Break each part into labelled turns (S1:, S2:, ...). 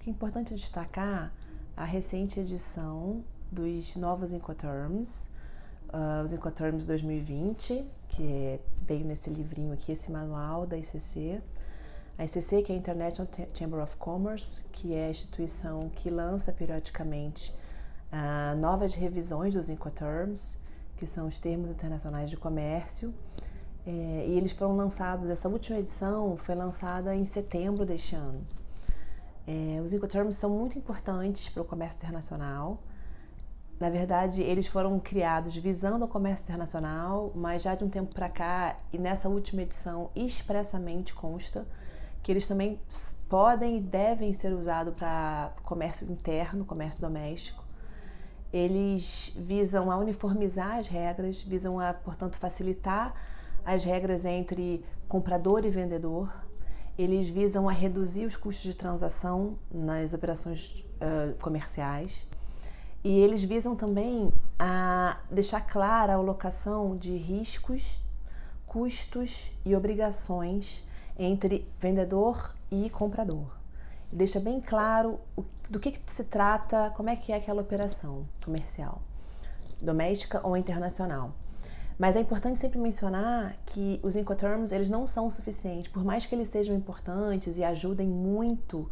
S1: que é importante destacar a recente edição dos novos Incoterms, os Incoterms 2020, que veio nesse livrinho aqui, esse manual da ICC. A ICC, que é a International Chamber of Commerce, que é a instituição que lança periodicamente novas revisões dos Incoterms, que são os termos internacionais de comércio. E eles foram lançados, essa última edição foi lançada em setembro deste ano. Os Incoterms são muito importantes para o comércio internacional. Na verdade, eles foram criados visando o comércio internacional, mas já de um tempo para cá, e nessa última edição expressamente consta que eles também podem e devem ser usados para comércio interno, comércio doméstico. Eles visam a uniformizar as regras, visam a, portanto, facilitar as regras entre comprador e vendedor. Eles visam a reduzir os custos de transação nas operações comerciais. E eles visam também a deixar clara a alocação de riscos, custos e obrigações entre vendedor e comprador. Deixa bem claro do que se trata, como é que é aquela operação comercial, doméstica ou internacional. Mas é importante sempre mencionar que os Incoterms, eles não são o suficiente, por mais que eles sejam importantes e ajudem muito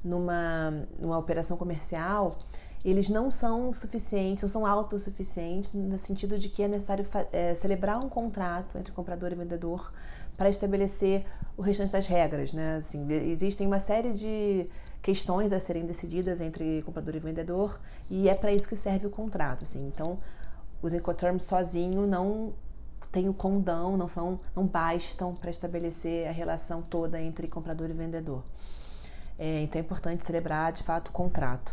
S1: numa operação comercial, eles não são suficientes, não são autossuficientes, no sentido de que é necessário celebrar um contrato entre comprador e vendedor para estabelecer o restante das regras, né? Assim, existem uma série de questões a serem decididas entre comprador e vendedor e é para isso que serve o contrato, assim. Então, os Incoterms sozinho não têm o condão, não bastam para estabelecer a relação toda entre comprador e vendedor. Então é importante celebrar, de fato, o contrato.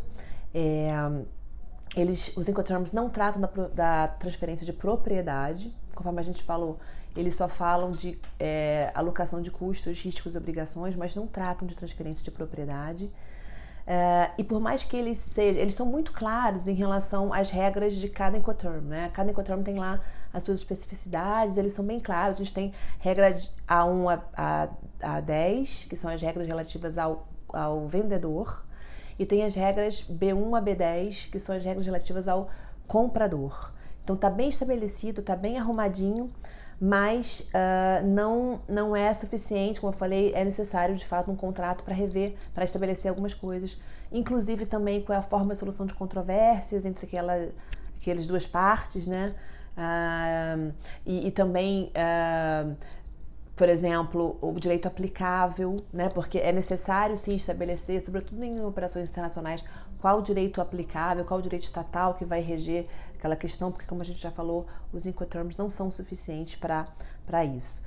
S1: Os Incoterms não tratam da transferência de propriedade, conforme a gente falou, eles só falam de alocação de custos, riscos e obrigações, mas não tratam de transferência de propriedade. E por mais que eles são muito claros em relação às regras de cada Incoterm, né? Cada Incoterm tem lá as suas especificidades, eles são bem claros. A gente tem regra A1 a 10, que são as regras relativas ao vendedor, e tem as regras B1 a B10, que são as regras relativas ao comprador. Então está bem estabelecido, está bem arrumadinho, mas não é suficiente, como eu falei, é necessário de fato um contrato para rever, para estabelecer algumas coisas, inclusive também qual é a forma de solução de controvérsias entre aquelas duas partes, né? E também, por exemplo, o direito aplicável, né? Porque é necessário sim estabelecer, sobretudo em operações internacionais, qual o direito aplicável, qual o direito estatal que vai reger aquela questão, porque como a gente já falou, os Incoterms não são suficientes para isso.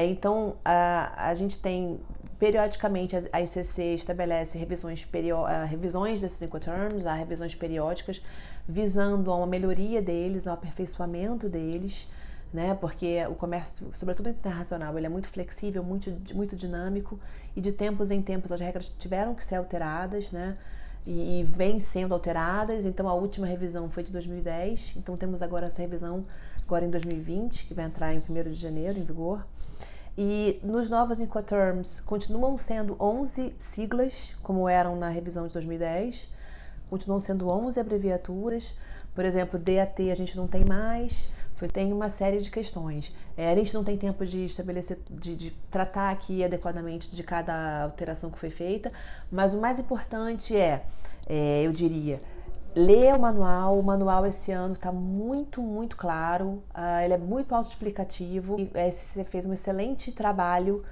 S1: Então, a gente tem, periodicamente, a ICC estabelece revisões desses Incoterms, revisões periódicas, visando a uma melhoria deles, ao aperfeiçoamento deles, né? Porque o comércio, sobretudo internacional, ele é muito flexível, muito dinâmico, e de tempos em tempos as regras tiveram que ser alteradas, né? E vêm sendo alteradas. Então a última revisão foi de 2010, então temos agora essa revisão agora em 2020, que vai entrar em 1º de janeiro em vigor. E nos novos Incoterms continuam sendo 11 siglas, como eram na revisão de 2010, continuam sendo 11 abreviaturas. Por exemplo, DAT a gente não tem mais, tem uma série de questões. A gente não tem tempo de estabelecer, de tratar aqui adequadamente de cada alteração que foi feita, mas o mais importante eu diria, ler o manual esse ano está muito, muito claro, ele é muito autoexplicativo, a SCC fez um excelente trabalho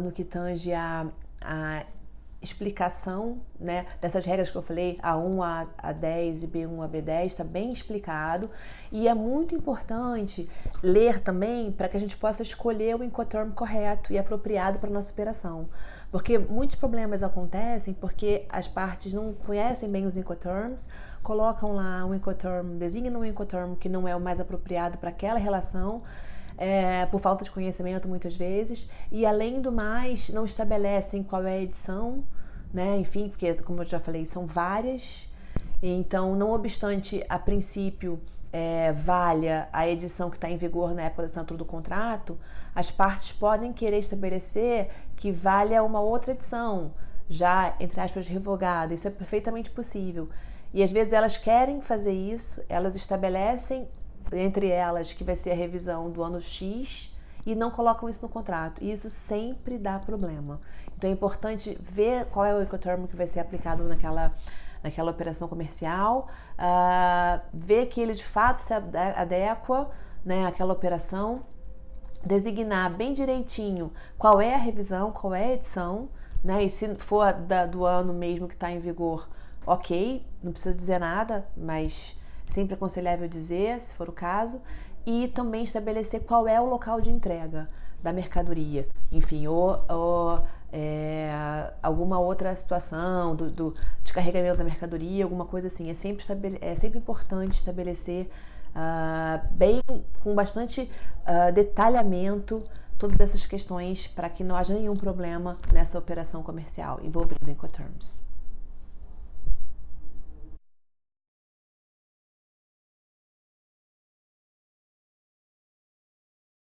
S1: no que tange a explicação, né, dessas regras que eu falei, A1 a 10 e B1 a B10, está bem explicado, e é muito importante ler também para que a gente possa escolher o Incoterm correto e apropriado para a nossa operação, porque muitos problemas acontecem porque as partes não conhecem bem os Incoterms, colocam lá um Incoterm, designam um Incoterm que não é o mais apropriado para aquela relação, por falta de conhecimento muitas vezes, e além do mais não estabelecem qual é a edição, né? Enfim, porque como eu já falei, são várias, então não obstante a princípio valha a edição que está em vigor na época da assinatura do contrato, as partes podem querer estabelecer que valha uma outra edição, já, entre aspas, revogada. Isso é perfeitamente possível. E às vezes elas querem fazer isso, elas estabelecem entre elas que vai ser a revisão do ano X e não colocam isso no contrato. E isso sempre dá problema. Então é importante ver qual é o Incoterm que vai ser aplicado naquela operação comercial, ver que ele de fato se adequa, né, àquela operação, designar bem direitinho qual é a revisão, qual é a edição, né, e se for do ano mesmo que está em vigor, ok, não precisa dizer nada, mas sempre é aconselhável dizer, se for o caso, e também estabelecer qual é o local de entrega da mercadoria, enfim, ou alguma outra situação do descarregamento da mercadoria, alguma coisa assim. É sempre importante estabelecer com bastante detalhamento todas essas questões para que não haja nenhum problema nessa operação comercial envolvendo Incoterms.